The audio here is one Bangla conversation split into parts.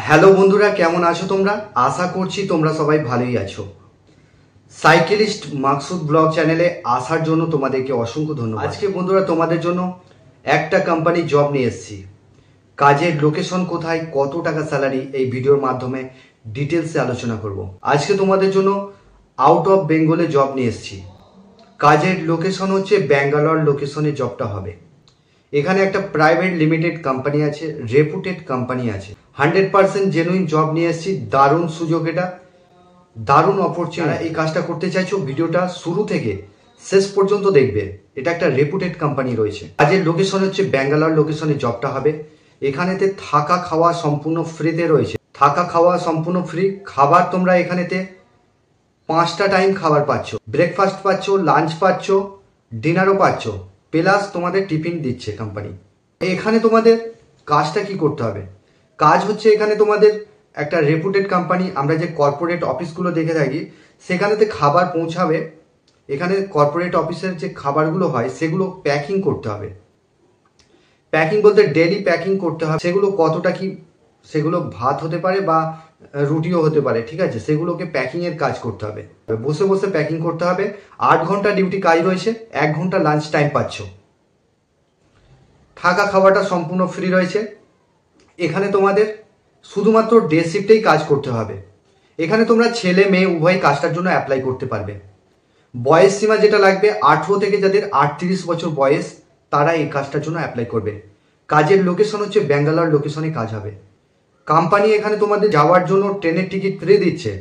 হ্যালো বন্ধুরা, কেমন আছো তোমরা? আশা করছি তোমরা সবাই ভালোই আছো। সাইকেলিস্ট মাকসুদ ব্লগ চ্যানেলে আসার জন্য তোমাদেরকে অসংখ্য ধন্যবাদ। আজকে বন্ধুরা তোমাদের জন্য একটা কোম্পানি জব নিয়ে এসেছি। কাজের লোকেশন কোথায়, কত টাকা স্যালারি, এই ভিডিওর মাধ্যমে ডিটেলসে আলোচনা করব। আজকে তোমাদের জন্য আউট অফ বেঙ্গলে জব নিয়ে এসেছি। কাজের লোকেশন হচ্ছে ব্যাঙ্গালোর লোকেশনে জবটা হবে। এখানে একটা প্রাইভেট লিমিটেড কোম্পানি আছে, রেপুটেড কোম্পানি আছে। 100% জেনুইন জব নিয়ে এসেছি। দারুণ সুযোগ, এটা দারুণ অপরচুনিটি। এই কাজটা করতে চাইছো, ভিডিওটা শুরু থেকে শেষ পর্যন্ত দেখবে। এটা একটা রেপুটেড কোম্পানি রয়েছে। কাজের লোকেশন হচ্ছে ব্যাঙ্গালোর লোকেশনে জবটা হবে। এখানেতে থাকা খাওয়া সম্পূর্ণ ফ্রিতে রয়েছে। থাকা খাওয়া সম্পূর্ণ ফ্রি। খাবার তোমরা এখানেতে 5টা টাইম খাবার পাচ্ছ। ব্রেকফাস্ট পাচ্ছ, লাঞ্চ পাচ্ছ, ডিনারও পাচ্ছ, প্লাস তোমাদের টিফিন দিচ্ছে কোম্পানি। এখানে তোমাদের কাজটা কি করতে হবে? কাজ হচ্ছে এখানে তোমাদের একটা রেপুটেড কোম্পানি, আমরা যে কর্পোরেট অফিসগুলো দেখে থাকি সেখানেতে খাবার পৌঁছাবে। এখানে কর্পোরেট অফিসের যে খাবারগুলো হয় সেগুলো প্যাকিং করতে হবে। প্যাকিং বলতে ডেলি প্যাকিং করতে হবে। সেগুলো কতটা কি, সেগুলো ভাত হতে পারে বা রুটিও হতে পারে, ঠিক আছে? সেগুলোকে প্যাকিংয়ের কাজ করতে হবে। বসে বসে প্যাকিং করতে হবে। 8 ঘন্টা ডিউটি কাজ রয়েছে, 1 ঘন্টা লাঞ্চ টাইম পাচ্ছ। থাকা খাওয়াটা সম্পূর্ণ ফ্রি রয়েছে। এখানে তোমাদের শুধুমাত্র ডে শিফটেই কাজ করতে হবে। এখানে তোমরা ছেলে মেয়ে উভয় কাজটার জন্য অ্যাপ্লাই করতে পারবে। বয়স সীমা যেটা লাগবে, 18 থেকে যাদের 38 বছর বয়স তারা এই কাজটার জন্য অ্যাপ্লাই করবে। কাজের লোকেশন হচ্ছে ব্যাঙ্গালোর লোকেশনে কাজ হবে। কোম্পানি এখানে তোমাদের যাওয়ার জন্য ট্রেনের টিকিট ফ্রি দিচ্ছে।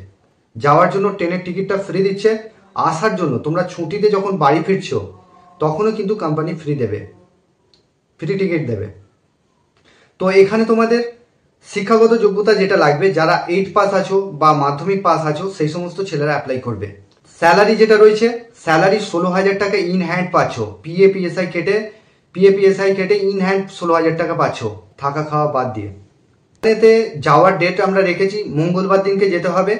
যাওয়ার জন্য ট্রেনের টিকিটটা ফ্রি দিচ্ছে। আসার জন্য তোমরা ছুটিতে যখন বাড়ি ফিরছো তখনও কিন্তু কোম্পানি ফ্রি দেবে, ফ্রি টিকিট দেবে। তো এখানে তোমাদের শিক্ষাগত যোগ্যতা যেটা লাগবে, যারা 8 পাস আছো বা মাধ্যমিক পাস আছো সেই সমস্ত ছেলেরা অ্যাপ্লাই করবে। স্যালারি যেটা রয়েছে, স্যালারি 16,000 টাকা ইন হ্যান্ড পাচ্ছ। পিএপিএসআই কেটে ইন হ্যান্ড 16,000 টাকা পাচ্ছ, থাকা খাওয়া বাদ দিয়ে। এতে যাওয়ার ডেট আমরা রেখেছি মঙ্গলবার দিনকে যেতে হবে।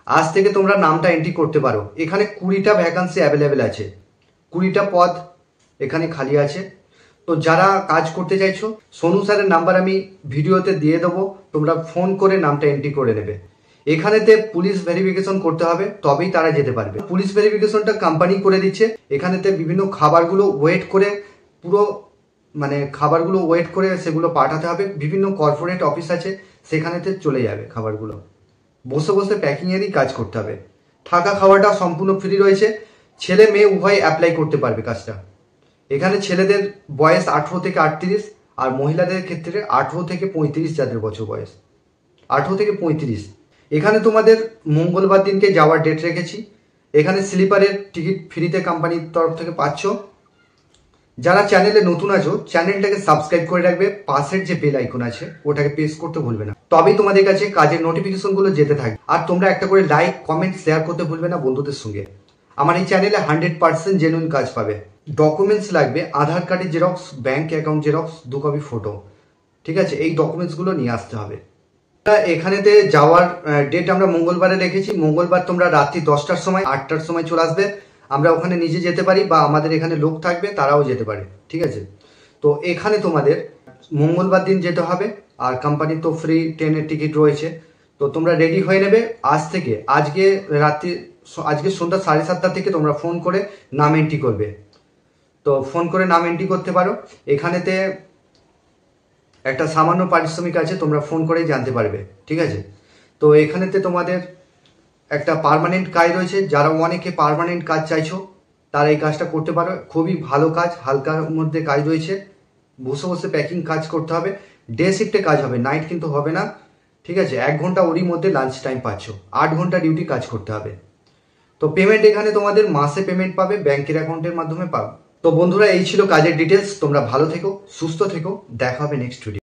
আজ থেকে তোমরা নামটা এন্ট্রি করতে পারো। এখানে 20টা ভ্যাকান্সি অ্যাভেলেবেল আছে, 20টা পদ এখানে খালি আছে। তো যারা কাজ করতে চাইছো, সোনু স্যারের নাম্বার আমি ভিডিওতে দিয়ে দেবো, তোমরা ফোন করে নামটা এন্ট্রি করে নেবে। এখানেতে পুলিশ ভেরিফিকেশন করতে হবে, তবেই তারা যেতে পারবে। পুলিশ ভেরিফিকেশনটা কোম্পানি করে দিচ্ছে। এখানেতে বিভিন্ন খাবারগুলো ওয়েট করে, পুরো খাবারগুলো ওয়েট করে সেগুলো পাঠাতে হবে। বিভিন্ন কর্পোরেট অফিস আছে, সেখানেতে চলে যাবে খাবারগুলো। বসে বসে প্যাকিংয়েরই কাজ করতে হবে। থাকা খাওয়াটা সম্পূর্ণ ফ্রি রয়েছে। ছেলে মেয়ে উভয় অ্যাপ্লাই করতে পারবে কাজটা। এখানে ছেলেদের বয়স 18 থেকে 38 আর মহিলাদের ক্ষেত্রে 18 থেকে 35 যাদের বছর বয়স, 18 থেকে 35। এখানে তোমাদের মঙ্গলবার দিনকে যাওয়ার ডেট রেখেছি। এখানে স্লিপারের টিকিট ফ্রিতে কোম্পানির তরফ থেকে পাচ্ছ। যারা চ্যানেলে নতুন আছো, চ্যানেলটাকে সাবস্ক্রাইব করে রাখবে। পাশের যে বেল আইকন আছে ওটাকে প্রেস করতে ভুলবে না, তবেই তোমাদের কাছে কাজের নোটিফিকেশনগুলো যেতে থাকবে। আর তোমরা একটা করে লাইক কমেন্ট শেয়ার করতে ভুলবে না বন্ধুদের সঙ্গে। আমার এই চ্যানেলে 100% জেনুইন কাজ পাবে। ডকুমেন্টস লাগবে আধার কার্ডের xerox, bank account xerox, 2 copy photo, ঠিক আছে? এই ডকুমেন্টসগুলো নিয়ে আসতে হবে। এখানেতে যাওয়ার ডেট আমরা মঙ্গলবারে রেখেছি। মঙ্গলবার তোমরা রাত্রি 10টার সময় 8টার সময় চলে আসবে। আমরা ওখানে নিজে যেতে পারি বা আমাদের এখানে লোক থাকবে, তারাও যেতে পারে, ঠিক আছে? তো এখানে তোমাদের মঙ্গলবার দিন যেতে হবে। আর কোম্পানির তো ফ্রি ট্রেনের টিকিট রয়েছে। তো তোমরা রেডি হয়ে নেবে আজ থেকে। আজকে সন্ধ্যা 7:30 থেকে তোমরা ফোন করে নাম এন্ট্রি করবে। তো ফোন করে নাম এন্ট্রি করতে পারো। এখানেতে একটা সামান্য পারিশ্রমিক আছে, তোমরা ফোন করেই জানতে পারবে, ঠিক আছে? তো এখানেতে তোমাদের একটা পার্মানেন্ট কাজ রয়েছে। যারা অনেকে পার্মানেন্ট কাজ চাইছো তারা এই কাজটা করতে পারো। খুবই ভালো কাজ, হালকার মধ্যে কাজ রয়েছে। বসে বসে প্যাকিং কাজ করতে হবে। ডে শিফটে কাজ হবে, নাইট কিন্তু হবে না, ঠিক আছে? 1 ঘন্টা ওরই মধ্যে লাঞ্চ টাইম পাচ্ছ। 8 ঘন্টা ডিউটি কাজ করতে হবে। তো পেমেন্ট এখানে তোমাদের মাসে পেমেন্ট পাবে, ব্যাংকের অ্যাকাউন্টের মাধ্যমে পাবে। তো বন্ধুরা, এই ছিল কাজের ডিটেলস। তোমরা ভালো থেকো, সুস্থ থেকো, দেখা হবে নেক্সট ভিডিও।